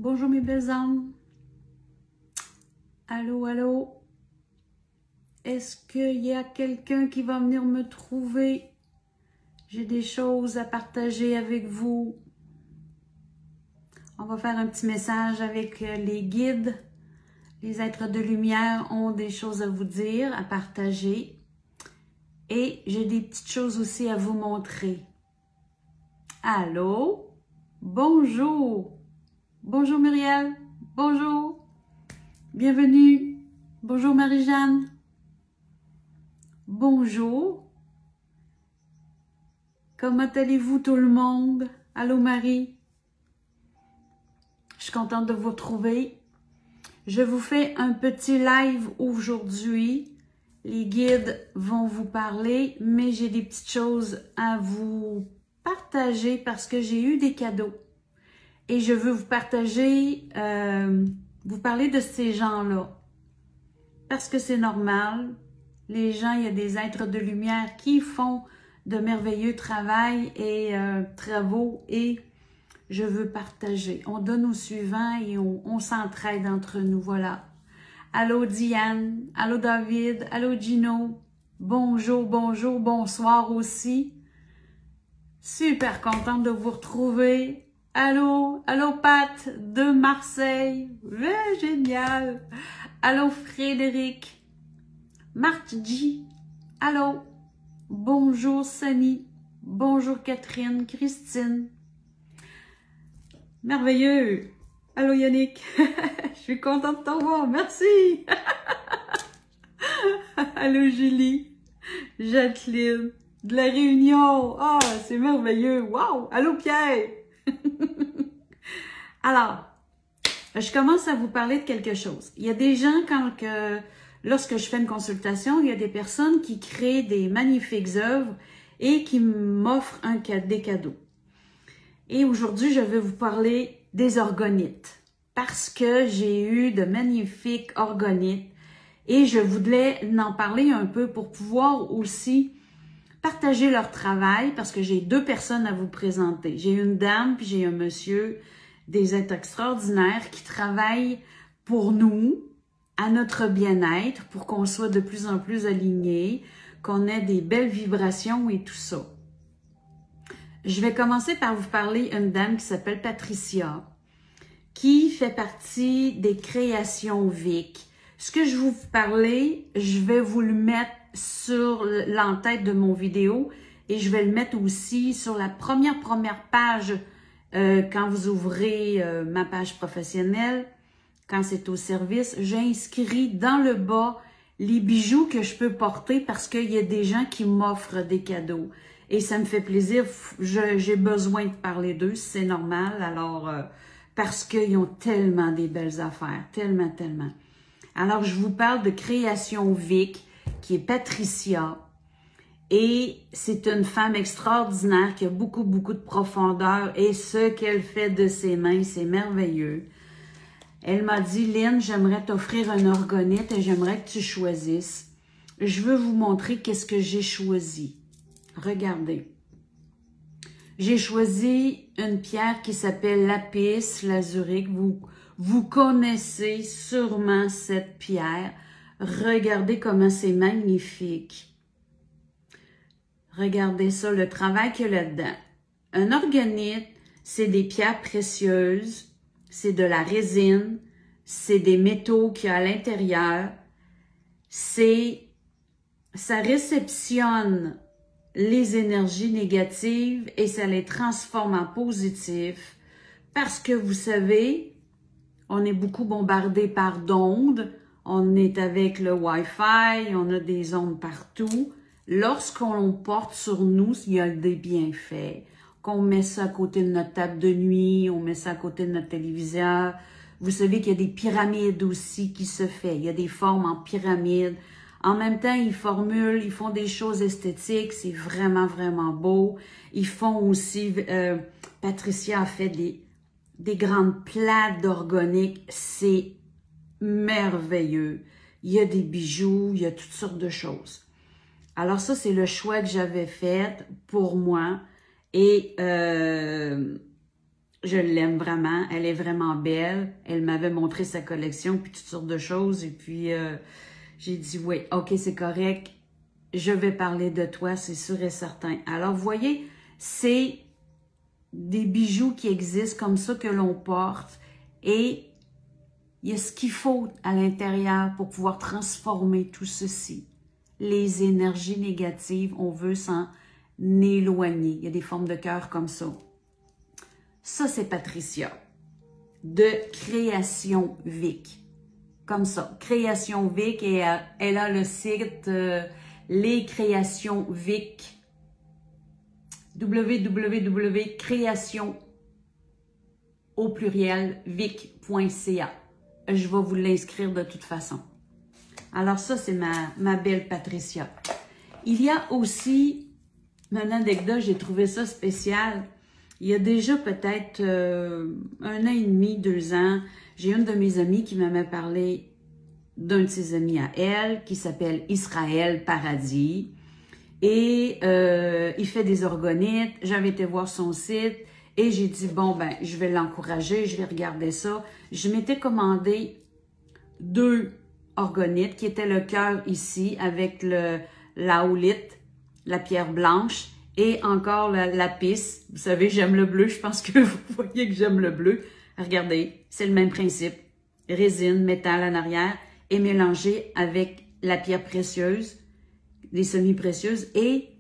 Bonjour mes belles âmes. Allô, allô. Est-ce qu'il y a quelqu'un qui va venir me trouver? J'ai des choses à partager avec vous. On va faire un petit message avec les guides. Les êtres de lumière ont des choses à vous dire, à partager. Et j'ai des petites choses aussi à vous montrer. Allô? Bonjour. Bonjour Muriel. Bonjour. Bienvenue. Bonjour Marie-Jeanne. Bonjour. Comment allez-vous tout le monde? Allô Marie. Je suis contente de vous retrouver. Je vous fais un petit live aujourd'hui. Les guides vont vous parler, mais j'ai des petites choses à vous partager parce que j'ai eu des cadeaux. Et je veux vous partager, vous parler de ces gens-là. Parce que c'est normal. Les gens, il y a des êtres de lumière qui font de merveilleux travail et travaux et je veux partager. On donne au suivant et on s'entraide entre nous, voilà. Allô Diane, allô David, allô Gino. Bonjour, bonjour, bonsoir aussi. Super contente de vous retrouver. Allô, allô Pat de Marseille. Ouais, génial. Allô Frédéric. Marthe G. Allô. Bonjour Sani. Bonjour Catherine, Christine. Merveilleux. Allô Yannick. Je suis contente de te voir. Merci. Allô Julie. Jacqueline. De la Réunion. Oh, c'est merveilleux. Wow. Allô Pierre. Alors, je commence à vous parler de quelque chose. Il y a des gens, lorsque je fais une consultation, il y a des personnes qui créent des magnifiques œuvres et qui m'offrent des cadeaux. Et aujourd'hui, je vais vous parler des orgonites parce que j'ai eu de magnifiques orgonites et je voulais en parler un peu pour pouvoir aussi partager leur travail parce que j'ai deux personnes à vous présenter. J'ai une dame puis j'ai un monsieur, des êtres extraordinaires qui travaillent pour nous, à notre bien-être, pour qu'on soit de plus en plus alignés, qu'on ait des belles vibrations et tout ça. Je vais commencer par vous parler d'une dame qui s'appelle Patricia, qui fait partie des créations Vic. Ce que je vais vous parler, je vais vous le mettre sur l'entête de mon vidéo et je vais le mettre aussi sur la première page quand vous ouvrez ma page professionnelle, quand c'est au service. J'ai inscrit dans le bas les bijoux que je peux porter parce qu'il y a des gens qui m'offrent des cadeaux. Et ça me fait plaisir, j'ai besoin de parler d'eux, c'est normal, alors parce qu'ils ont tellement des belles affaires, tellement, tellement. Alors, je vous parle de Création Vic, qui est Patricia, et c'est une femme extraordinaire qui a beaucoup, beaucoup de profondeur, et ce qu'elle fait de ses mains, c'est merveilleux. Elle m'a dit, Lynn, j'aimerais t'offrir un orgonite et j'aimerais que tu choisisses. Je veux vous montrer qu'est-ce que j'ai choisi. Regardez. J'ai choisi une pierre qui s'appelle lapis lazurique. Vous connaissez sûrement cette pierre. Regardez comment c'est magnifique. Regardez ça, le travail qu'il y a là-dedans. Un orgonite, c'est des pierres précieuses, c'est de la résine, c'est des métaux qu'il y a à l'intérieur. Ça réceptionne les énergies négatives et ça les transforme en positifs parce que vous savez, on est beaucoup bombardé par d'ondes, on est avec le Wi-Fi, on a des ondes partout. Lorsqu'on porte sur nous, il y a des bienfaits. Qu'on met ça à côté de notre table de nuit, on met ça à côté de notre téléviseur. Vous savez qu'il y a des pyramides aussi qui se font. Il y a des formes en pyramide. En même temps, ils font des choses esthétiques, c'est vraiment, vraiment beau. Ils font aussi, Patricia a fait des grandes plaques d'orgonique, c'est merveilleux. Il y a des bijoux, il y a toutes sortes de choses. Alors ça, c'est le choix que j'avais fait pour moi et Je l'aime vraiment. Elle est vraiment belle. Elle m'avait montré sa collection, puis toutes sortes de choses. Et puis, j'ai dit, oui, OK, c'est correct. Je vais parler de toi, c'est sûr et certain. Alors, vous voyez, c'est des bijoux qui existent comme ça que l'on porte. Et il y a ce qu'il faut à l'intérieur pour pouvoir transformer tout ceci. Les énergies négatives, on veut s'en éloigner. Il y a des formes de cœur comme ça. Ça, c'est Patricia, de Création Vic. Comme ça, Création Vic, et elle a le site Les Créations Vic, www.création au pluriel vic.ca. Je vais vous l'inscrire de toute façon. Alors ça, c'est ma belle Patricia. Il y a aussi une anecdote, j'ai trouvé ça spécial. Il y a déjà peut-être 1 an et demi, 2 ans, j'ai une de mes amies qui m'avait parlé d'un de ses amis à elle, qui s'appelle Israël Paradis. Et il fait des orgonites. J'avais été voir son site et j'ai dit, bon, ben, je vais l'encourager, je vais regarder ça. Je m'étais commandé 2 orgonites qui étaient le cœur ici avec la houlite, la pierre blanche, et encore la lapis. Vous savez, j'aime le bleu. Je pense que vous voyez que j'aime le bleu. Regardez, c'est le même principe. Résine, métal en arrière, et mélangé avec la pierre précieuse, les semi-précieuses, et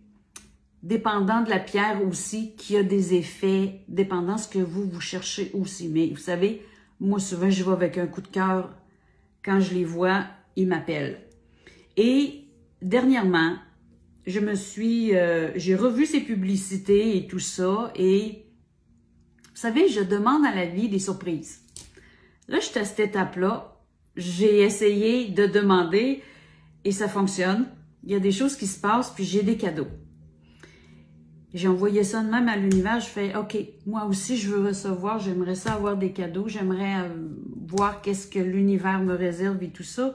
dépendant de la pierre aussi, qui a des effets, dépendant de ce que vous cherchez aussi. Mais vous savez, moi souvent, je vais avec un coup de cœur. Quand je les vois, ils m'appellent. Et dernièrement, j'ai revu ses publicités et tout ça, et vous savez, je demande à la vie des surprises. Là, je suis à cette étape-là, j'ai essayé de demander et ça fonctionne. Il y a des choses qui se passent, puis j'ai des cadeaux. J'ai envoyé ça de même à l'univers, je fais, OK, moi aussi, je veux recevoir, j'aimerais ça avoir des cadeaux, j'aimerais voir qu'est-ce que l'univers me réserve et tout ça.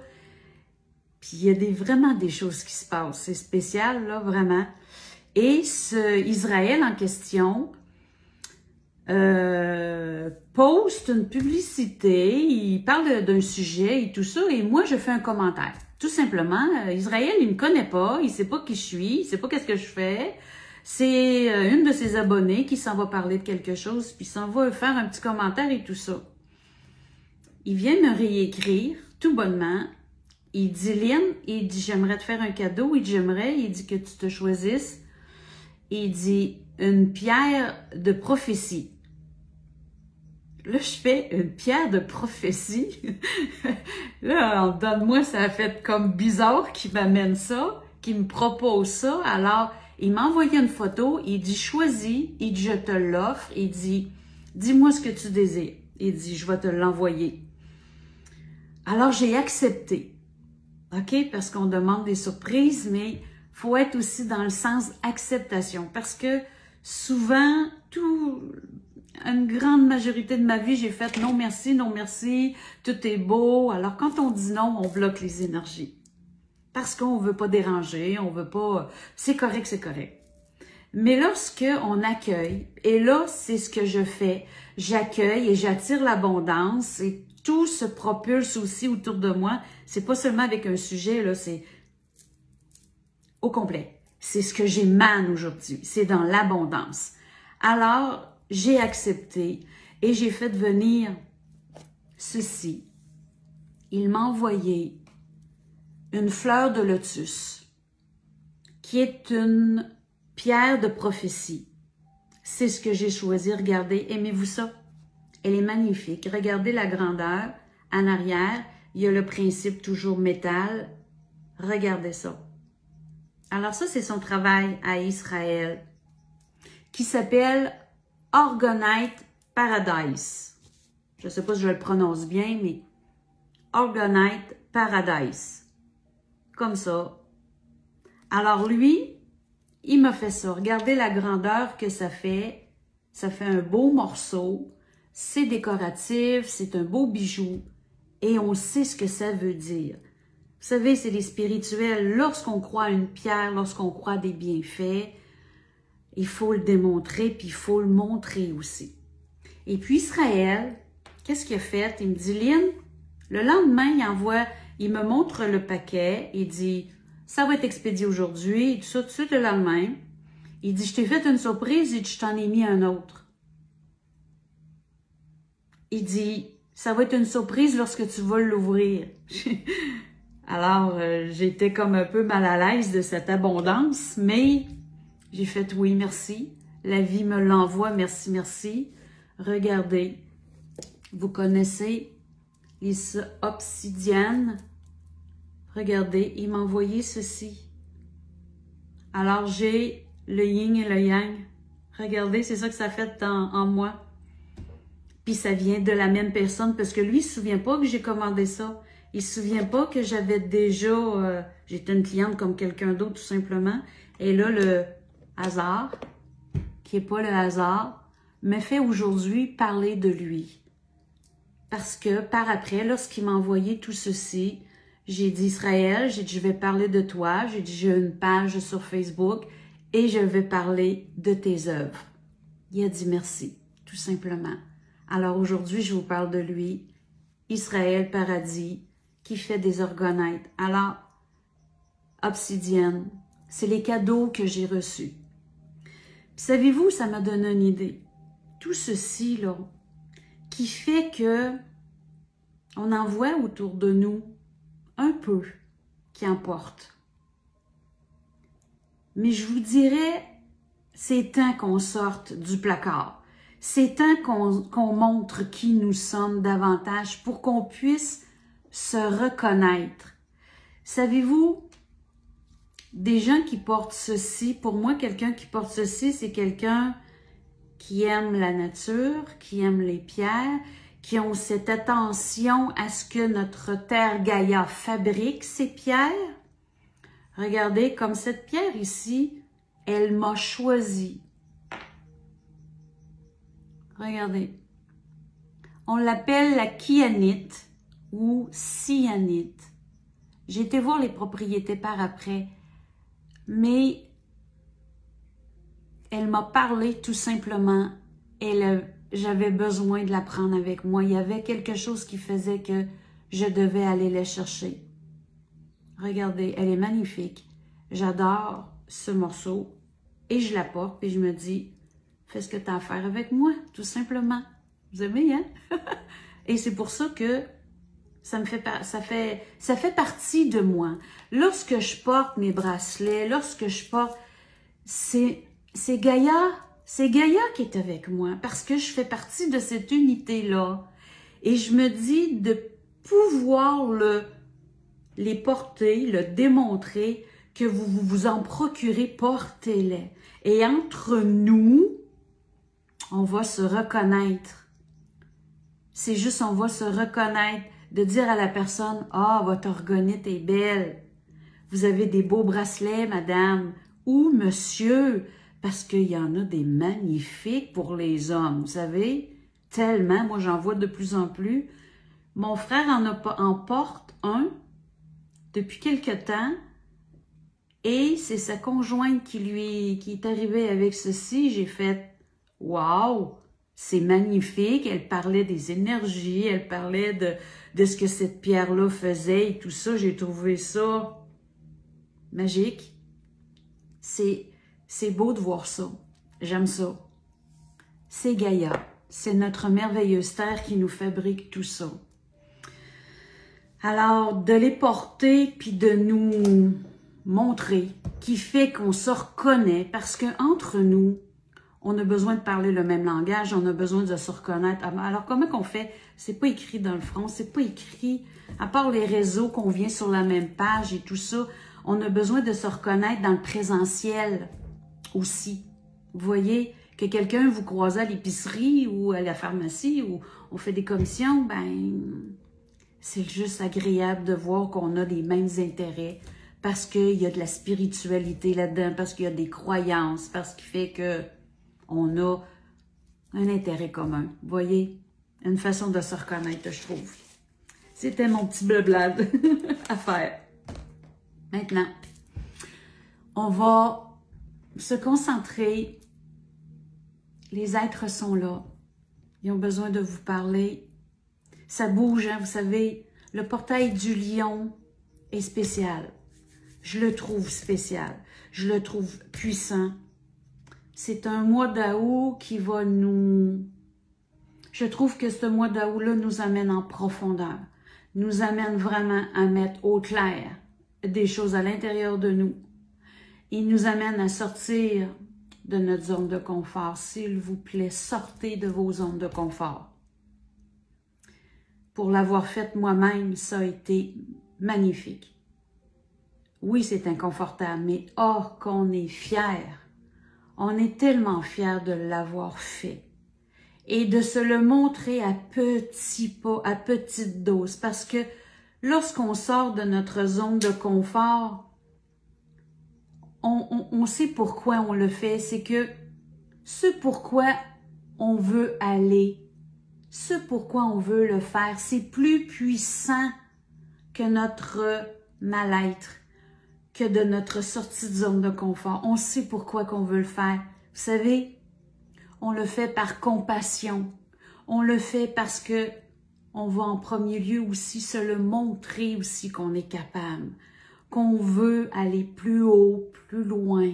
Puis il y a vraiment des choses qui se passent. C'est spécial, là, vraiment. Et ce Israël en question poste une publicité, il parle d'un sujet et tout ça, et moi, je fais un commentaire. Tout simplement, Israël, il me connaît pas, il sait pas qui je suis, il sait pas qu'est-ce que je fais. C'est une de ses abonnées qui s'en va parler de quelque chose, puis s'en va faire un petit commentaire et tout ça. Il vient me réécrire, tout bonnement. Il dit, Lynn, il dit, j'aimerais te faire un cadeau. Il dit, il dit que tu te choisisses. Il dit, une pierre de prophétie. Là, je fais une pierre de prophétie. Là, donne-moi, ça a fait comme bizarre qu'il m'amène ça, qu'il me propose ça. Alors, il m'a envoyé une photo. Il dit, choisis. Il dit, je te l'offre. Il dit, dis-moi ce que tu désires. Il dit, je vais te l'envoyer. Alors, j'ai accepté. OK? Parce qu'on demande des surprises, mais il faut être aussi dans le sens acceptation. Parce que souvent, une grande majorité de ma vie, j'ai fait non merci, tout est beau. Alors, quand on dit non, on bloque les énergies. Parce qu'on ne veut pas déranger, on veut pas... C'est correct, c'est correct. Mais lorsque on accueille, et là, c'est ce que je fais, j'accueille et j'attire l'abondance et tout se propulse aussi autour de moi. C'est pas seulement avec un sujet, là, c'est au complet. C'est ce que j'émane aujourd'hui. C'est dans l'abondance. Alors, j'ai accepté et j'ai fait venir ceci. Il m'a envoyé une fleur de lotus qui est une pierre de prophétie. C'est ce que j'ai choisi. Regardez, aimez-vous ça? Elle est magnifique. Regardez la grandeur. En arrière, il y a le principe toujours métal. Regardez ça. Alors ça, c'est son travail à Israël qui s'appelle Orgonite Paradise. Je ne sais pas si je le prononce bien, mais Orgonite Paradise. Comme ça. Alors lui, il m'a fait ça. Regardez la grandeur que ça fait. Ça fait un beau morceau. C'est décoratif, c'est un beau bijou. Et on sait ce que ça veut dire. Vous savez, c'est les spirituels. Lorsqu'on croit à une pierre, lorsqu'on croit à des bienfaits, il faut le démontrer, puis il faut le montrer aussi. Et puis Israël, qu'est-ce qu'il a fait? Il me dit, Lynn, le lendemain, il me montre le paquet, il dit, ça va être expédié aujourd'hui, et tout de suite le lendemain. Il dit, je t'ai fait une surprise, et je t'en ai mis un autre. Il dit, ça va être une surprise lorsque tu vas l'ouvrir. Alors, j'étais comme un peu mal à l'aise de cette abondance, mais j'ai fait oui, merci. La vie me l'envoie, merci, merci. Regardez, vous connaissez les obsidiennes. Regardez, il m'a envoyé ceci. Alors, j'ai le yin et le yang. Regardez, c'est ça que ça fait en moi. Puis ça vient de la même personne, parce que lui, il ne se souvient pas que j'ai commandé ça. Il ne se souvient pas que j'avais déjà... j'étais une cliente comme quelqu'un d'autre, tout simplement. Et là, le hasard, qui n'est pas le hasard, me fait aujourd'hui parler de lui. Parce que par après, lorsqu'il m'a envoyé tout ceci, j'ai dit, Israël, j'ai dit, je vais parler de toi. J'ai dit, j'ai une page sur Facebook et je vais parler de tes œuvres. Il a dit merci, tout simplement. Alors aujourd'hui, je vous parle de lui, Israël Paradis, qui fait des orgonètes. Alors, obsidienne, c'est les cadeaux que j'ai reçus. Savez-vous, ça m'a donné une idée. Tout ceci, là, qui fait que on en voit autour de nous un peu qui emporte. Mais je vous dirais, c'est temps qu'on sorte du placard. C'est temps qu'on montre qui nous sommes davantage pour qu'on puisse se reconnaître. Savez-vous, des gens qui portent ceci, pour moi, quelqu'un qui porte ceci, c'est quelqu'un qui aime la nature, qui aime les pierres, qui ont cette attention à ce que notre terre Gaïa fabrique ces pierres. Regardez, comme cette pierre ici, elle m'a choisi. Regardez. On l'appelle la kyanite ou cyanite. J'ai été voir les propriétés par après, mais elle m'a parlé tout simplement. J'avais besoin de la prendre avec moi. Il y avait quelque chose qui faisait que je devais aller la chercher. Regardez, elle est magnifique. J'adore ce morceau et je la porte et je me dis, fais ce que tu as à faire avec moi, tout simplement. Vous aimez, hein? Et c'est pour ça que ça fait partie de moi. Lorsque je porte mes bracelets, lorsque je porte, c'est Gaïa qui est avec moi parce que je fais partie de cette unité-là. Et je me dis de pouvoir les porter, le démontrer, que vous en procurez, portez-les. Et entre nous, on va se reconnaître. C'est juste, on va se reconnaître, de dire à la personne, « Ah, votre orgonite est belle. Vous avez des beaux bracelets, madame. » Ou « Monsieur. » Parce qu'il y en a des magnifiques pour les hommes, vous savez. Tellement, moi j'en vois de plus en plus. Mon frère en porte un depuis quelque temps. Et c'est sa conjointe qui est arrivée avec ceci. J'ai fait, « Wow! » C'est magnifique, elle parlait des énergies, elle parlait de ce que cette pierre-là faisait et tout ça. J'ai trouvé ça magique. C'est beau de voir ça. J'aime ça. C'est Gaïa. C'est notre merveilleuse terre qui nous fabrique tout ça. Alors, de les porter puis de nous montrer qui fait qu'on se reconnaît parce que entre nous, on a besoin de parler le même langage, on a besoin de se reconnaître. Alors, comment qu'on fait? C'est pas écrit dans le front, c'est pas écrit, à part les réseaux qu'on vient sur la même page et tout ça, on a besoin de se reconnaître dans le présentiel aussi. Vous voyez, que quelqu'un vous croise à l'épicerie ou à la pharmacie ou on fait des commissions, ben, c'est juste agréable de voir qu'on a les mêmes intérêts parce qu'il y a de la spiritualité là-dedans, parce qu'il y a des croyances, parce qu'il fait que on a un intérêt commun. Vous voyez? Une façon de se reconnaître, je trouve. C'était mon petit blabla à faire. Maintenant, on va se concentrer. Les êtres sont là. Ils ont besoin de vous parler. Ça bouge, hein, vous savez. Le portail du lion est spécial. Je le trouve spécial. Je le trouve puissant. C'est un mois d'août qui va nous... Je trouve que ce mois d'août-là nous amène en profondeur. Nous amène vraiment à mettre au clair des choses à l'intérieur de nous. Il nous amène à sortir de notre zone de confort. S'il vous plaît, sortez de vos zones de confort. Pour l'avoir fait moi-même, ça a été magnifique. Oui, c'est inconfortable, mais oh, qu'on est fiers. On est tellement fiers de l'avoir fait. Et de se le montrer à petits pas, à petite dose. Parce que lorsqu'on sort de notre zone de confort, on sait pourquoi on le fait. C'est que ce pourquoi on veut aller, ce pourquoi on veut le faire, c'est plus puissant que notre mal-être, que de notre sortie de zone de confort. On sait pourquoi qu'on veut le faire. Vous savez, on le fait par compassion. On le fait parce que on va en premier lieu aussi se le montrer aussi qu'on est capable, qu'on veut aller plus haut, plus loin.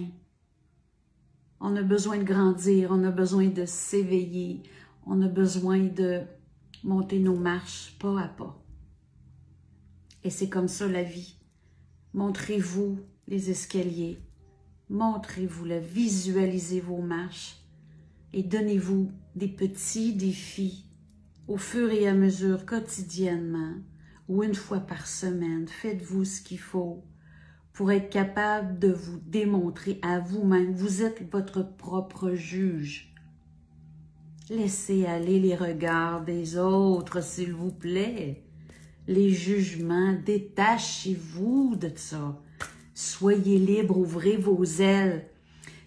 On a besoin de grandir, on a besoin de s'éveiller, on a besoin de monter nos marches pas à pas. Et c'est comme ça la vie. Montrez-vous les escaliers, montrez-vous-le, visualisez vos marches et donnez-vous des petits défis au fur et à mesure, quotidiennement ou une fois par semaine. Faites-vous ce qu'il faut pour être capable de vous démontrer à vous-même. Vous êtes votre propre juge. Laissez aller les regards des autres, s'il vous plaît. Les jugements, détachez-vous de ça. Soyez libre, ouvrez vos ailes.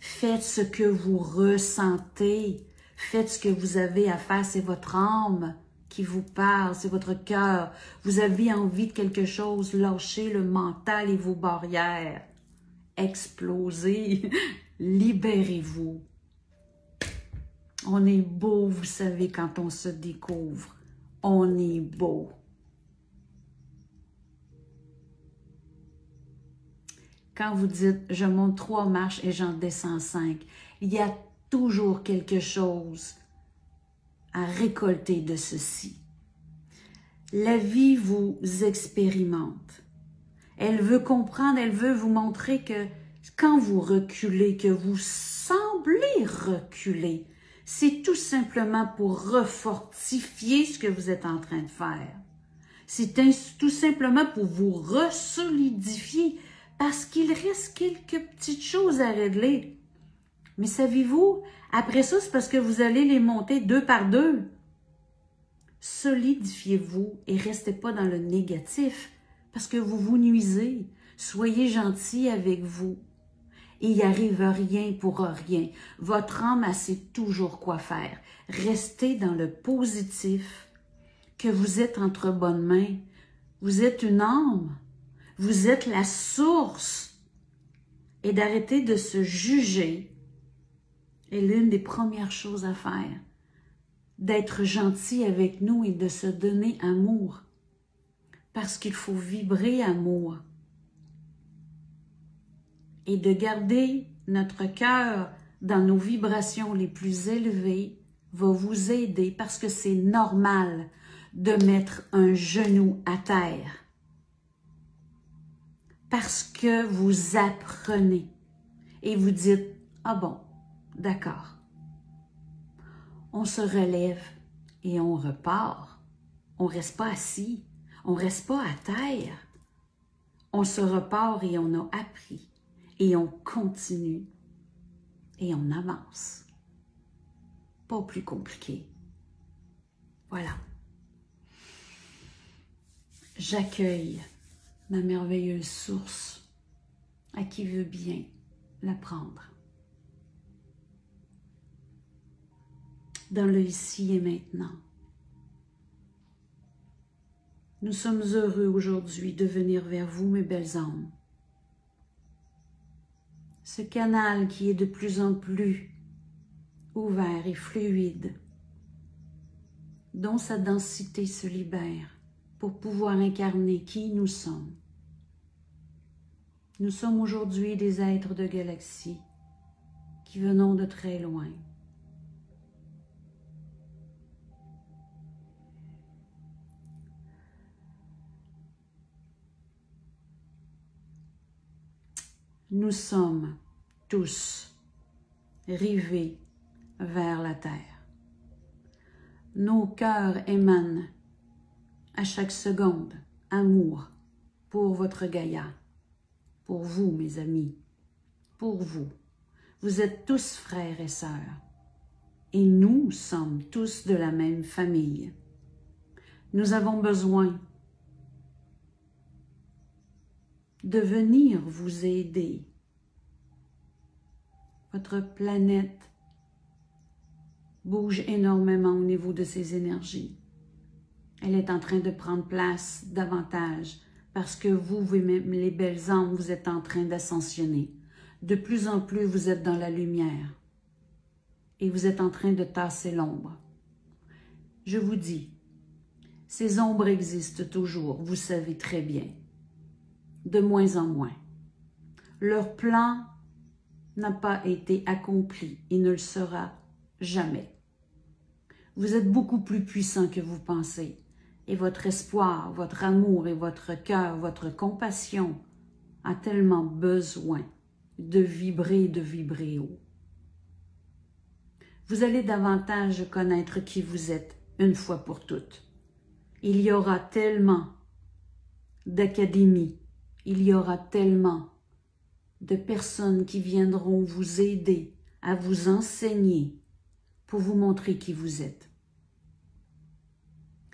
Faites ce que vous ressentez. Faites ce que vous avez à faire. C'est votre âme qui vous parle, c'est votre cœur. Vous avez envie de quelque chose, lâchez le mental et vos barrières. Explosez, libérez-vous. On est beau, vous savez, quand on se découvre. On est beau. Quand vous dites « je monte 3 marches et j'en descends 5 », il y a toujours quelque chose à récolter de ceci. La vie vous expérimente. Elle veut comprendre, elle veut vous montrer que quand vous reculez, que vous semblez reculer, c'est tout simplement pour refortifier ce que vous êtes en train de faire. C'est tout simplement pour vous resolidifier parce qu'il reste quelques petites choses à régler. Mais savez-vous, après ça, c'est parce que vous allez les monter 2 par 2. Solidifiez-vous et restez pas dans le négatif parce que vous vous nuisez. Soyez gentil avec vous. Il n'y arrive rien pour rien. Votre âme, elle sait toujours quoi faire. Restez dans le positif, que vous êtes entre bonnes mains. Vous êtes une âme. Vous êtes la source. Et d'arrêter de se juger est l'une des premières choses à faire. D'être gentil avec nous et de se donner amour. Parce qu'il faut vibrer amour. Et de garder notre cœur dans nos vibrations les plus élevées va vous aider parce que c'est normal de mettre un genou à terre. Parce que vous apprenez et vous dites « Ah bon, d'accord. » On se relève et on repart. On ne reste pas assis, on ne reste pas à terre. On se repart et on a appris. Et on continue et on avance. Pas plus compliqué. Voilà. J'accueille ma merveilleuse source à qui veut bien la prendre. Dans le ici et maintenant. Nous sommes heureux aujourd'hui de venir vers vous, mes belles âmes. Ce canal qui est de plus en plus ouvert et fluide dont sa densité se libère pour pouvoir incarner qui nous sommes. Nous sommes aujourd'hui des êtres de galaxie qui venons de très loin. Nous sommes tous rivés vers la terre. Nos cœurs émanent à chaque seconde amour pour votre Gaïa, pour vous mes amis, pour vous. Vous êtes tous frères et sœurs et nous sommes tous de la même famille. Nous avons besoin de venir vous aider. Votre planète bouge énormément au niveau de ses énergies. Elle est en train de prendre place davantage parce que vous, les belles âmes, vous êtes en train d'ascensionner. De plus en plus, vous êtes dans la lumière et vous êtes en train de tasser l'ombre. Je vous dis, ces ombres existent toujours, vous savez très bien. De moins en moins. Leur plan n'a pas été accompli et ne le sera jamais. Vous êtes beaucoup plus puissant que vous pensez et votre espoir, votre amour et votre cœur, votre compassion a tellement besoin de vibrer haut. Vous allez davantage connaître qui vous êtes une fois pour toutes. Il y aura tellement d'académies. Il y aura tellement de personnes qui viendront vous aider à vous enseigner pour vous montrer qui vous êtes.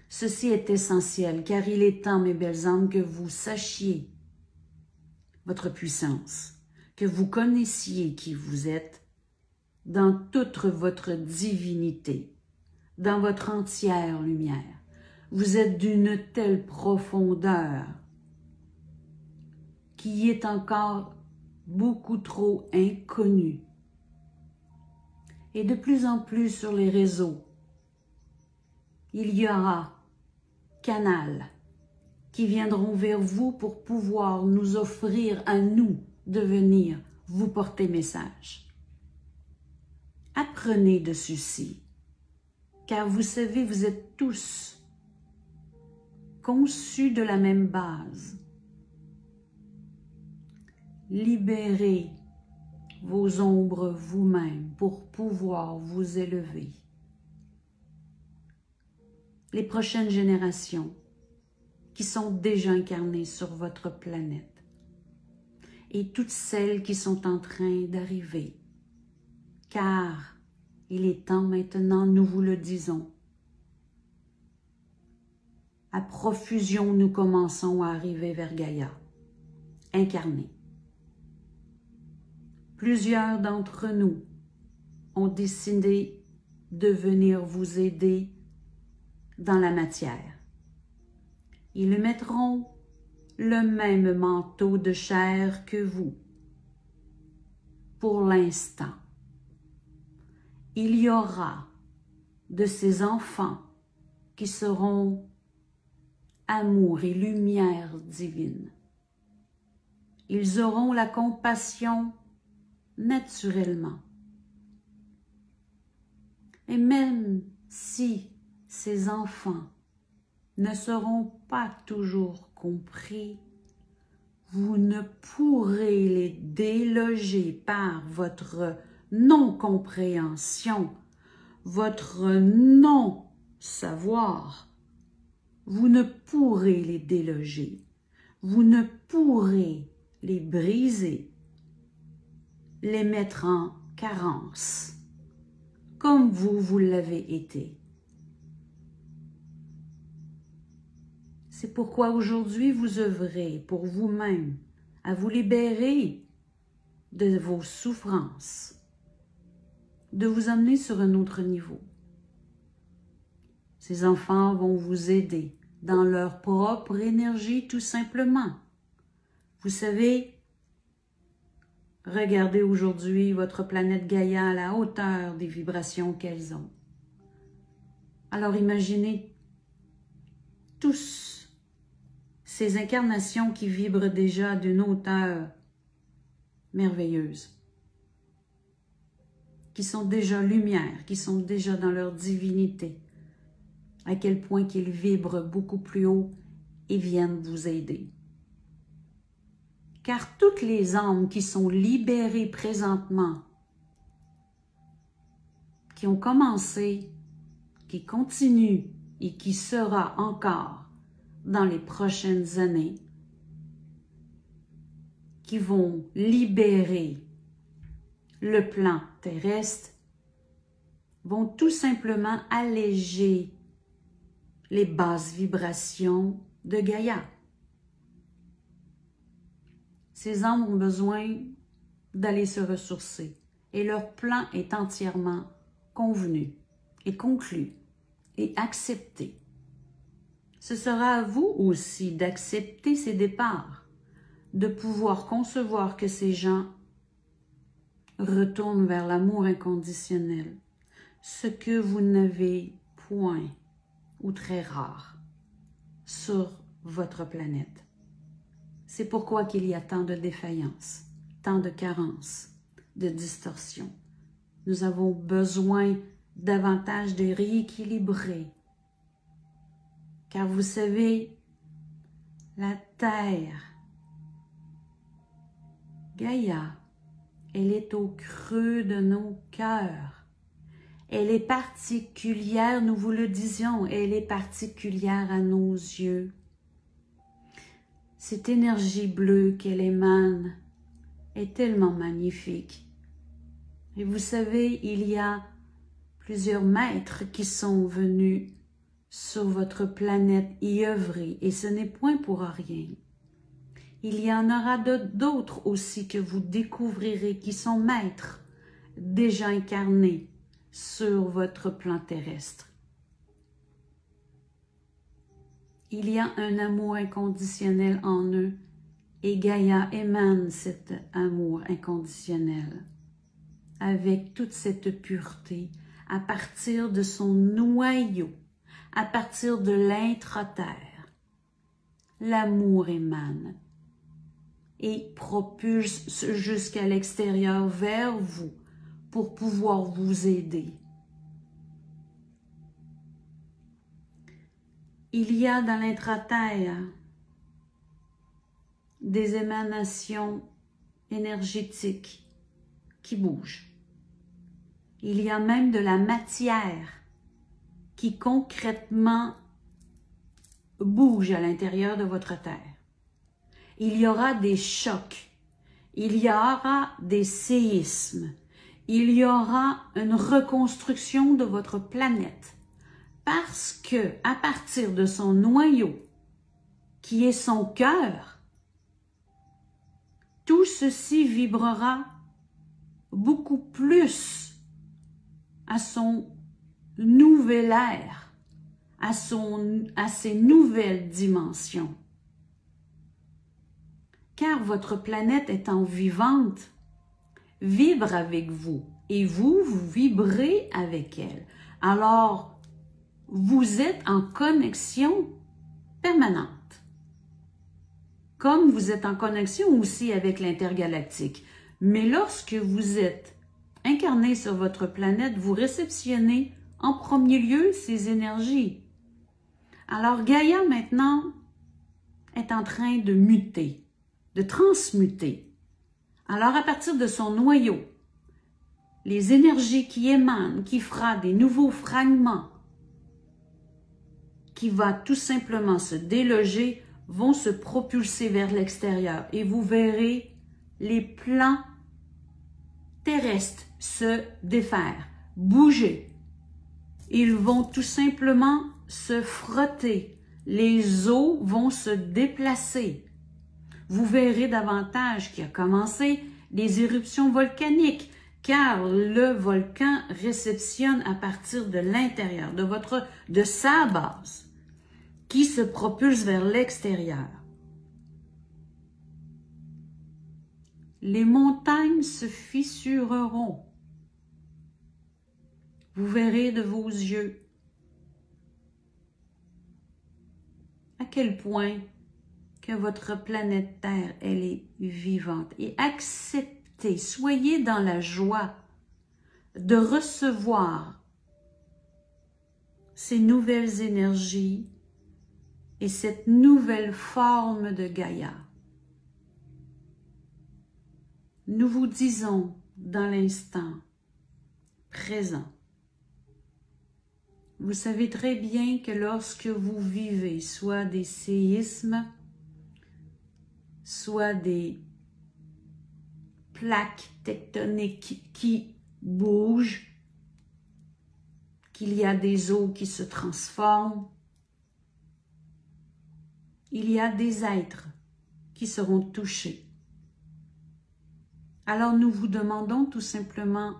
Ceci est essentiel car il est temps, mes belles âmes, que vous sachiez votre puissance, que vous connaissiez qui vous êtes dans toute votre divinité, dans votre entière lumière. Vous êtes d'une telle profondeur qui est encore beaucoup trop inconnu. Et de plus en plus sur les réseaux, il y aura canaux qui viendront vers vous pour pouvoir nous offrir à nous de venir vous porter message. Apprenez de ceci, car vous savez, vous êtes tous conçus de la même base. Libérez vos ombres vous-même pour pouvoir vous élever. Les prochaines générations qui sont déjà incarnées sur votre planète et toutes celles qui sont en train d'arriver, car il est temps maintenant, nous vous le disons, à profusion nous commençons à arriver vers Gaïa, incarnés. Plusieurs d'entre nous ont décidé de venir vous aider dans la matière. Ils mettront le même manteau de chair que vous. Pour l'instant, il y aura de ces enfants qui seront amour et lumière divine. Ils auront la compassion naturellement. Et même si ces enfants ne seront pas toujours compris, vous ne pourrez les déloger par votre non-compréhension, votre non-savoir. Vous ne pourrez les déloger, vous ne pourrez les briser, les mettre en carence, comme vous l'avez été. C'est pourquoi aujourd'hui vous œuvrez pour vous-même à vous libérer de vos souffrances, de vous amener sur un autre niveau. Ces enfants vont vous aider dans leur propre énergie tout simplement. Vous savez, regardez aujourd'hui votre planète Gaïa à la hauteur des vibrations qu'elles ont. Alors imaginez tous ces incarnations qui vibrent déjà d'une hauteur merveilleuse, qui sont déjà lumière, qui sont déjà dans leur divinité, à quel point qu'ils vibrent beaucoup plus haut et viennent vous aider. Car toutes les âmes qui sont libérées présentement, qui ont commencé, qui continuent et qui sera encore dans les prochaines années, qui vont libérer le plan terrestre, vont tout simplement alléger les basses vibrations de Gaïa. Ces âmes ont besoin d'aller se ressourcer et leur plan est entièrement convenu et conclu et accepté. Ce sera à vous aussi d'accepter ces départs, de pouvoir concevoir que ces gens retournent vers l'amour inconditionnel, ce que vous n'avez point ou très rare sur votre planète. C'est pourquoi qu'il y a tant de défaillances, tant de carences, de distorsions. Nous avons besoin davantage de rééquilibrer. Car vous savez, la Terre, Gaïa, elle est au creux de nos cœurs. Elle est particulière, nous vous le disions, elle est particulière à nos yeux. Cette énergie bleue qu'elle émane est tellement magnifique. Et vous savez, il y a plusieurs maîtres qui sont venus sur votre planète y œuvrer, et ce n'est point pour rien. Il y en aura d'autres aussi que vous découvrirez qui sont maîtres, déjà incarnés sur votre plan terrestre. Il y a un amour inconditionnel en eux, et Gaïa émane cet amour inconditionnel avec toute cette pureté à partir de son noyau, à partir de l'intra-terre. L'amour émane et propulse jusqu'à l'extérieur vers vous pour pouvoir vous aider. Il y a dans l'intra-terre des émanations énergétiques qui bougent. Il y a même de la matière qui concrètement bouge à l'intérieur de votre terre. Il y aura des chocs, il y aura des séismes, il y aura une reconstruction de votre planète parce que à partir de son noyau, qui est son cœur, tout ceci vibrera beaucoup plus à son nouvel ère, à ses nouvelles dimensions. Car votre planète étant vivante, vibre avec vous et vous vibrez avec elle. Alors, vous êtes en connexion permanente. Comme vous êtes en connexion aussi avec l'intergalactique. Mais lorsque vous êtes incarné sur votre planète, vous réceptionnez en premier lieu ces énergies. Alors Gaïa maintenant est en train de muter, de transmuter. Alors à partir de son noyau, les énergies qui émanent, qui fera des nouveaux fragments, qui va tout simplement se déloger, vont se propulser vers l'extérieur et vous verrez les plans terrestres se défaire, bouger. Ils vont tout simplement se frotter. Les eaux vont se déplacer. Vous verrez davantage qu'il a commencé des éruptions volcaniques, car le volcan réceptionne à partir de l'intérieur, de sa base, qui se propulse vers l'extérieur. Les montagnes se fissureront. Vous verrez de vos yeux quel point que votre planète Terre, elle est vivante. Et acceptez, soyez dans la joie de recevoir ces nouvelles énergies et cette nouvelle forme de Gaïa. Nous vous disons dans l'instant présent, vous savez très bien que lorsque vous vivez soit des séismes, soit des plaques tectoniques qui bougent, qu'il y a des eaux qui se transforment, il y a des êtres qui seront touchés. Alors nous vous demandons tout simplement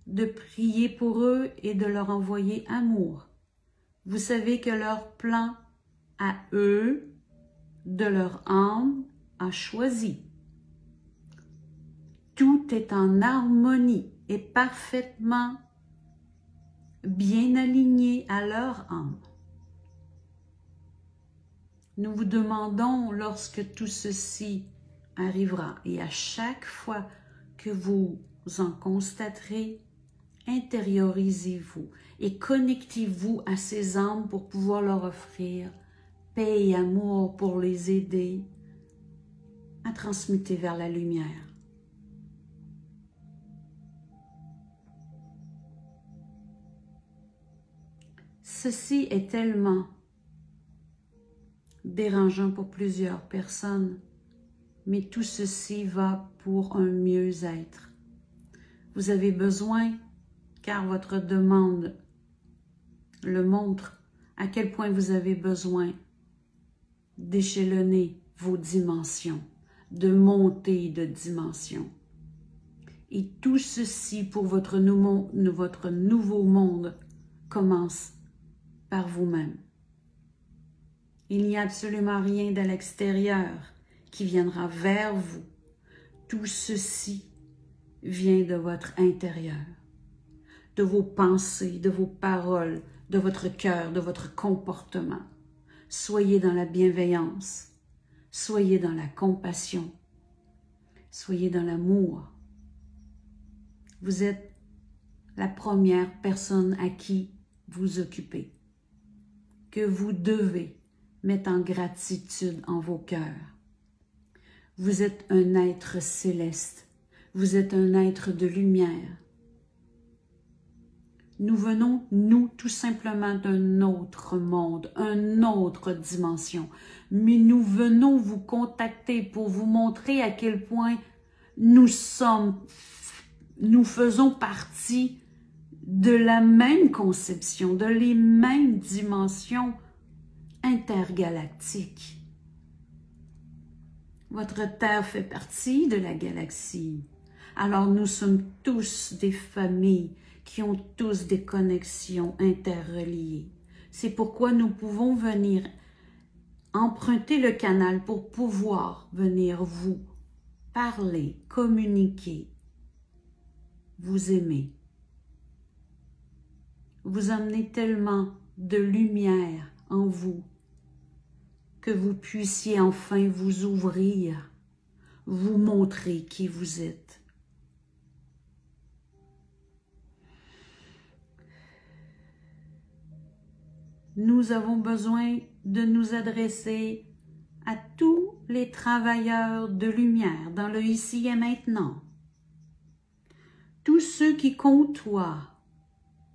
de prier pour eux et de leur envoyer amour. Vous savez que leur plan à eux, de leur âme, a choisi. Tout est en harmonie et parfaitement bien aligné à leur âme. Nous vous demandons, lorsque tout ceci arrivera, et à chaque fois que vous en constaterez, intériorisez-vous et connectez-vous à ces âmes pour pouvoir leur offrir paix et amour pour les aider à transmuter vers la lumière. Ceci est tellement dérangeant pour plusieurs personnes, mais tout ceci va pour un mieux-être. Vous avez besoin, car votre demande le montre, à quel point vous avez besoin d'échelonner vos dimensions, de monter de dimension. Et tout ceci pour votre nouveau monde commence par vous-même. Il n'y a absolument rien de l'extérieur qui viendra vers vous. Tout ceci vient de votre intérieur, de vos pensées, de vos paroles, de votre cœur, de votre comportement. Soyez dans la bienveillance, soyez dans la compassion, soyez dans l'amour. Vous êtes la première personne à qui vous occupez, que vous devez mettre en gratitude en vos cœurs. Vous êtes un être céleste, vous êtes un être de lumière. Nous venons, nous, tout simplement d'un autre monde, une autre dimension. Mais nous venons vous contacter pour vous montrer à quel point nous faisons partie de la même conception, de les mêmes dimensions intergalactiques. Votre Terre fait partie de la galaxie. Alors nous sommes tous des familles qui ont tous des connexions interreliées. C'est pourquoi nous pouvons venir emprunter le canal pour pouvoir venir vous parler, communiquer, vous aimer. Vous emmenez tellement de lumière en vous que vous puissiez enfin vous ouvrir, vous montrer qui vous êtes. Nous avons besoin de nous adresser à tous les travailleurs de lumière dans le ici et maintenant. Tous ceux qui côtoient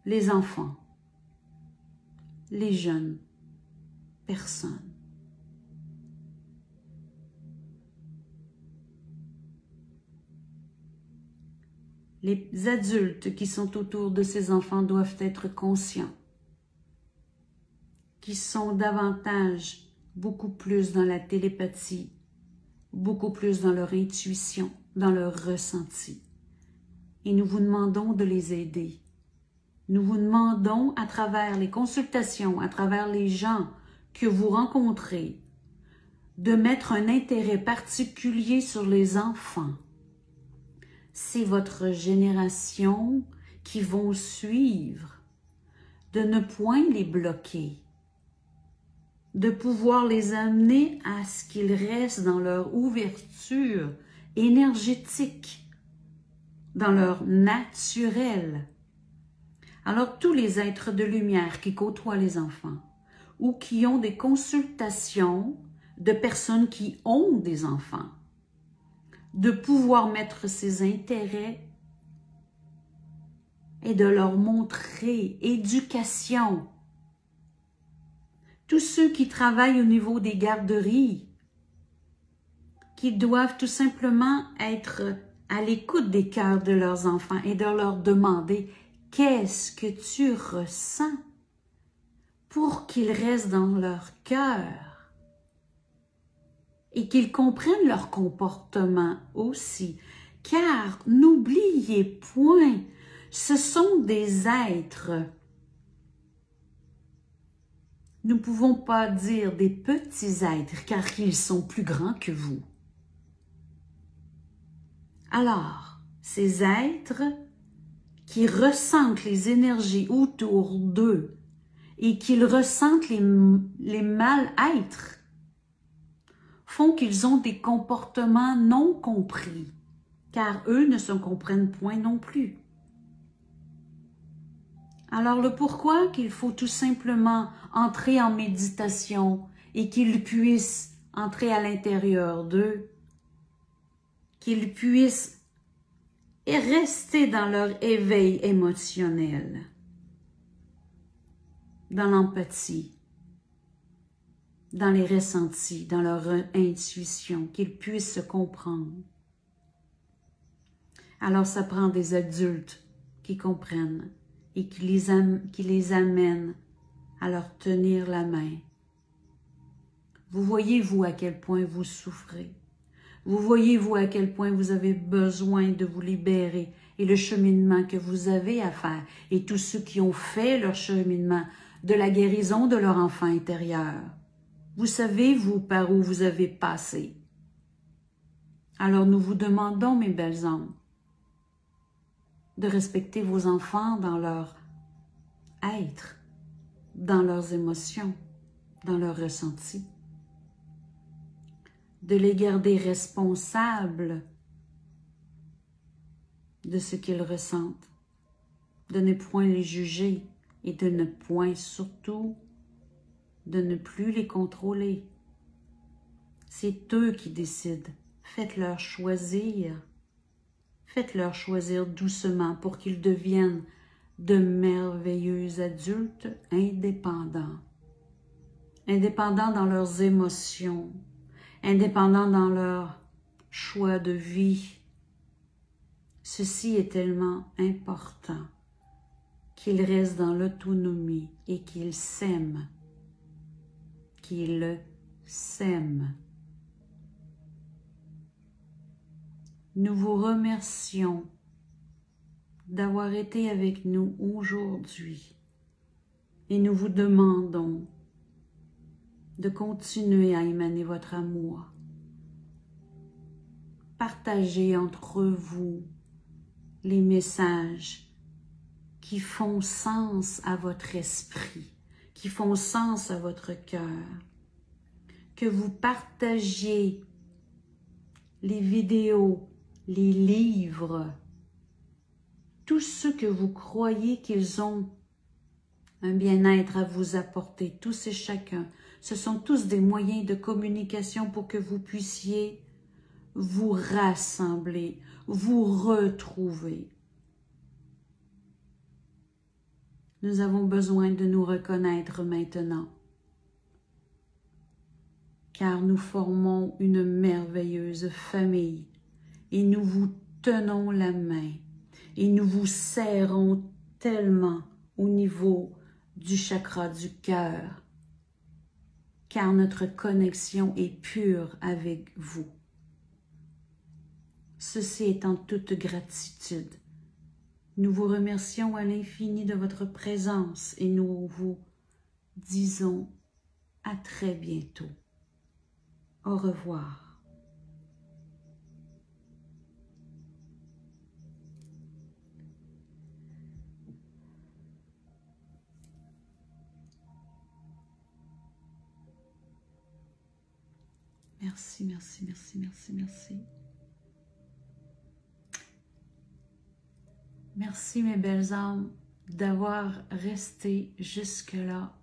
les enfants, les jeunes personnes. Les adultes qui sont autour de ces enfants doivent être conscients qui sont davantage, beaucoup plus dans la télépathie, beaucoup plus dans leur intuition, dans leur ressenti. Et nous vous demandons de les aider. Nous vous demandons, à travers les consultations, à travers les gens que vous rencontrez, de mettre un intérêt particulier sur les enfants. C'est votre génération qui vont suivre, de ne point les bloquer, de pouvoir les amener à ce qu'ils restent dans leur ouverture énergétique, dans leur naturel. Alors, tous les êtres de lumière qui côtoient les enfants ou qui ont des consultations de personnes qui ont des enfants, de pouvoir mettre ses intérêts et de leur montrer éducation. Tous ceux qui travaillent au niveau des garderies, qui doivent tout simplement être à l'écoute des cœurs de leurs enfants et de leur demander « Qu'est-ce que tu ressens? » pour qu'ils restent dans leur cœur et qu'ils comprennent leur comportement aussi. Car n'oubliez point, ce sont des êtres. Nous ne pouvons pas dire des petits êtres car ils sont plus grands que vous. Alors, ces êtres qui ressentent les énergies autour d'eux et qu'ils ressentent les mal-êtres font qu'ils ont des comportements non compris, car eux ne se comprennent point non plus. Alors le pourquoi qu'il faut tout simplement entrer en méditation et qu'ils puissent entrer à l'intérieur d'eux, qu'ils puissent rester dans leur éveil émotionnel, dans l'empathie, dans les ressentis, dans leur intuition, qu'ils puissent se comprendre. Alors ça prend des adultes qui comprennent et qui les amènent à leur tenir la main. Vous voyez, vous, à quel point vous souffrez. Vous voyez, vous, à quel point vous avez besoin de vous libérer et le cheminement que vous avez à faire et tous ceux qui ont fait leur cheminement de la guérison de leur enfant intérieur. Vous savez, vous, par où vous avez passé. Alors nous vous demandons, mes belles âmes, de respecter vos enfants dans leur être, dans leurs émotions, dans leurs ressentis, de les garder responsables de ce qu'ils ressentent, de ne point les juger et de ne point surtout de ne plus les contrôler. C'est eux qui décident. Faites-leur choisir. Faites-leur choisir doucement pour qu'ils deviennent de merveilleux adultes indépendants. Indépendants dans leurs émotions, indépendants dans leur choix de vie. Ceci est tellement important qu'ils restent dans l'autonomie et qu'ils s'aiment. Qu'ils s'aiment. Nous vous remercions d'avoir été avec nous aujourd'hui et nous vous demandons de continuer à émaner votre amour. Partagez entre vous les messages qui font sens à votre esprit, qui font sens à votre cœur, que vous partagiez les vidéos, les livres, tout ce que vous croyez qu'ils ont un bien-être à vous apporter, tous et chacun. Ce sont tous des moyens de communication pour que vous puissiez vous rassembler, vous retrouver. Nous avons besoin de nous reconnaître maintenant, car nous formons une merveilleuse famille et nous vous tenons la main et nous vous serrons tellement au niveau du chakra du cœur, car notre connexion est pure avec vous. Ceci est en toute gratitude. Nous vous remercions à l'infini de votre présence et nous vous disons à très bientôt. Au revoir. Merci, merci, merci, merci, merci. Merci, mes belles âmes, d'avoir resté jusque-là.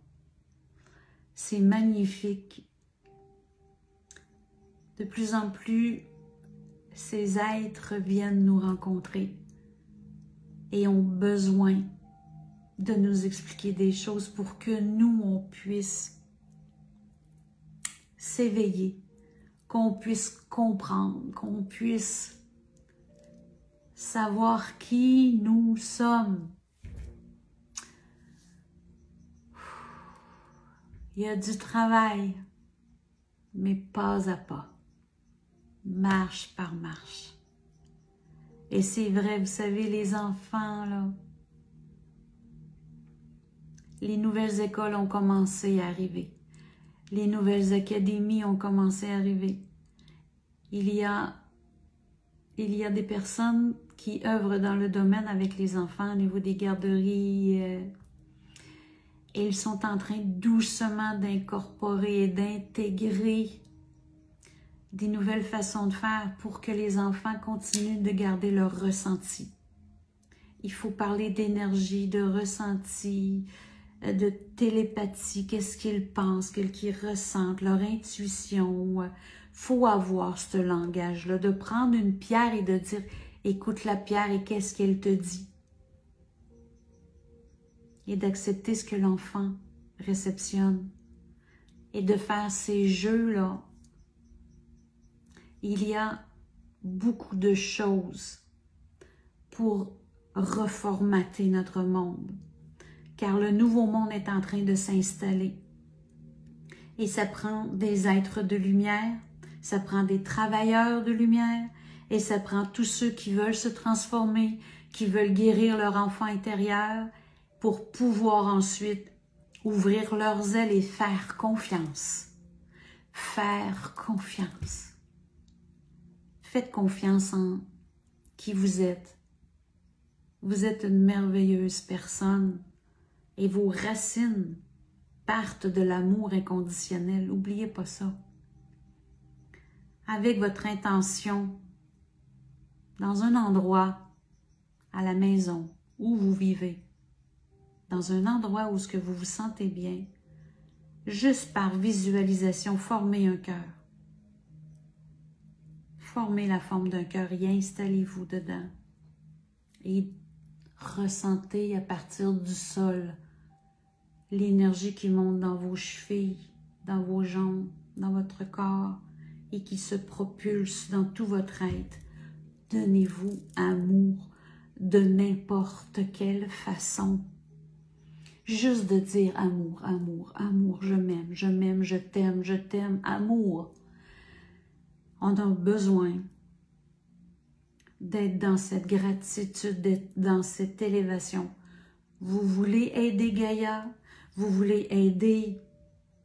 C'est magnifique. De plus en plus, ces êtres viennent nous rencontrer et ont besoin de nous expliquer des choses pour que nous, on puisse s'éveiller, qu'on puisse comprendre, qu'on puisse savoir qui nous sommes. Il y a du travail, mais pas à pas, marche par marche. Et c'est vrai, vous savez, les enfants, là, les nouvelles écoles ont commencé à arriver. Les nouvelles académies ont commencé à arriver. Il y a des personnes qui œuvrent dans le domaine avec les enfants au niveau des garderies. Et ils sont en train doucement d'incorporer et d'intégrer des nouvelles façons de faire pour que les enfants continuent de garder leur ressenti. Il faut parler d'énergie, de ressenti, de télépathie, qu'est-ce qu'ils pensent, qu'est-ce qu'ils ressentent, leur intuition. Il faut avoir ce langage-là, de prendre une pierre et de dire « écoute la pierre et qu'est-ce qu'elle te dit ?» et d'accepter ce que l'enfant réceptionne et de faire ces jeux-là. Il y a beaucoup de choses pour reformater notre monde, car le nouveau monde est en train de s'installer. Et ça prend des êtres de lumière, ça prend des travailleurs de lumière, et ça prend tous ceux qui veulent se transformer, qui veulent guérir leur enfant intérieur, pour pouvoir ensuite ouvrir leurs ailes et faire confiance. Faire confiance. Faites confiance en qui vous êtes. Vous êtes une merveilleuse personne et vos racines partent de l'amour inconditionnel. N'oubliez pas ça. Avec votre intention, dans un endroit, à la maison, où vous vivez, dans un endroit où ce que vous vous sentez bien, juste par visualisation, formez un cœur. Formez la forme d'un cœur et installez-vous dedans. Et ressentez à partir du sol l'énergie qui monte dans vos chevilles, dans vos jambes, dans votre corps et qui se propulse dans tout votre être. Donnez-vous amour de n'importe quelle façon. Juste de dire amour, amour, amour, je m'aime, je t'aime, amour. On a besoin d'être dans cette gratitude, d'être dans cette élévation. Vous voulez aider Gaïa, vous voulez aider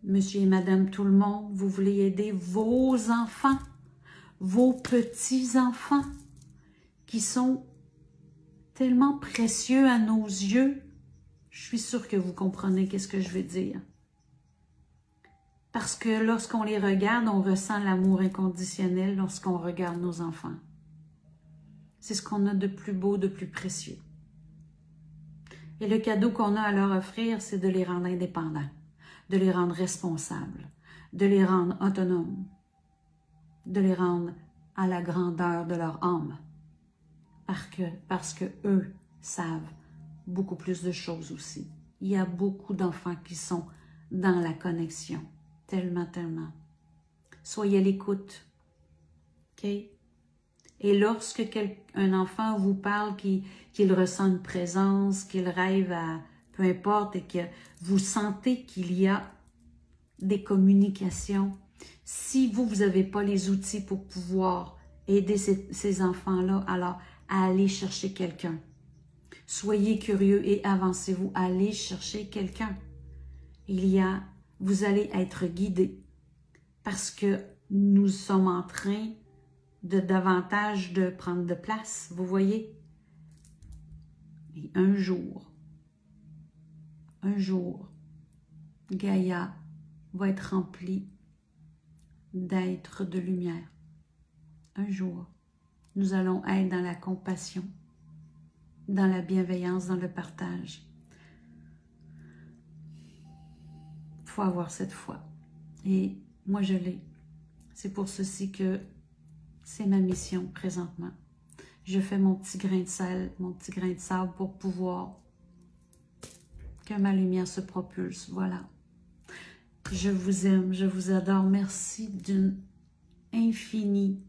monsieur et madame tout le monde, vous voulez aider vos enfants, vos petits-enfants qui sont tellement précieux à nos yeux. Je suis sûre que vous comprenez qu'est-ce que je veux dire. Parce que lorsqu'on les regarde, on ressent l'amour inconditionnel lorsqu'on regarde nos enfants. C'est ce qu'on a de plus beau, de plus précieux. Et le cadeau qu'on a à leur offrir, c'est de les rendre indépendants, de les rendre responsables, de les rendre autonomes, de les rendre à la grandeur de leur âme. Parce que eux savent beaucoup plus de choses aussi. Il y a beaucoup d'enfants qui sont dans la connexion. Tellement, tellement. Soyez à l'écoute. OK? Et lorsque un enfant vous parle, qu'il ressent une présence, qu'il rêve à peu importe, et que vous sentez qu'il y a des communications, si vous n'avez pas les outils pour pouvoir aider ces enfants-là, alors allez chercher quelqu'un. Soyez curieux et avancez-vous. Allez chercher quelqu'un. Vous allez être guidés parce que nous sommes en train de davantage de prendre de place. Vous voyez? Et un jour, Gaïa va être remplie d'êtres de lumière. Un jour, nous allons être dans la compassion, dans la bienveillance, dans le partage. Il faut avoir cette foi. Et moi, je l'ai. C'est pour ceci que c'est ma mission présentement. Je fais mon petit grain de sel, mon petit grain de sable pour pouvoir que ma lumière se propulse. Voilà. Je vous aime, je vous adore. Merci d'une infinie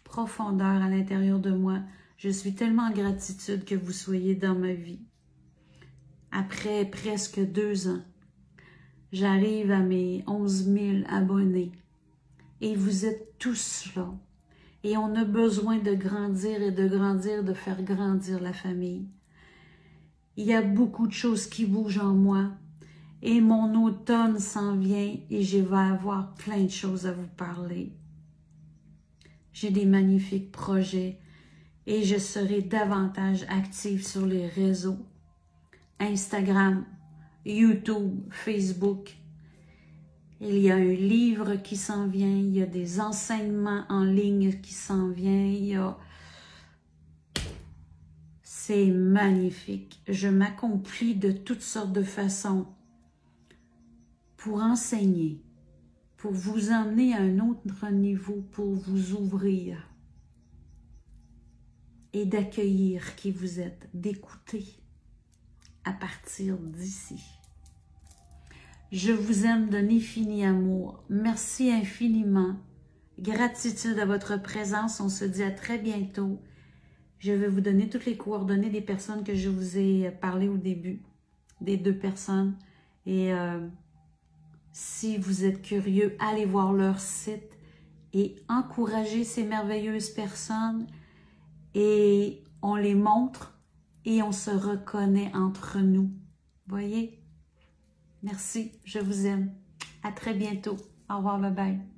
profondeur à l'intérieur de moi. Je suis tellement en gratitude que vous soyez dans ma vie. Après presque 2 ans, j'arrive à mes 11 000 abonnés. Et vous êtes tous là. Et on a besoin de grandir et de grandir, de faire grandir la famille. Il y a beaucoup de choses qui bougent en moi. Et mon automne s'en vient et je vais avoir plein de choses à vous parler. J'ai des magnifiques projets et je serai davantage active sur les réseaux. Instagram, YouTube, Facebook. Il y a un livre qui s'en vient, il y a des enseignements en ligne qui s'en viennent, c'est magnifique. Je m'accomplis de toutes sortes de façons pour enseigner, pour vous emmener à un autre niveau, pour vous ouvrir et d'accueillir qui vous êtes, d'écouter à partir d'ici. Je vous aime d'un infini amour. Merci infiniment. Gratitude à votre présence. On se dit à très bientôt. Je vais vous donner toutes les coordonnées des personnes que je vous ai parlé au début, des 2 personnes. Et si vous êtes curieux, allez voir leur site et encouragez ces merveilleuses personnes. Et on les montre et on se reconnaît entre nous. Voyez? Merci, je vous aime. À très bientôt. Au revoir, bye bye.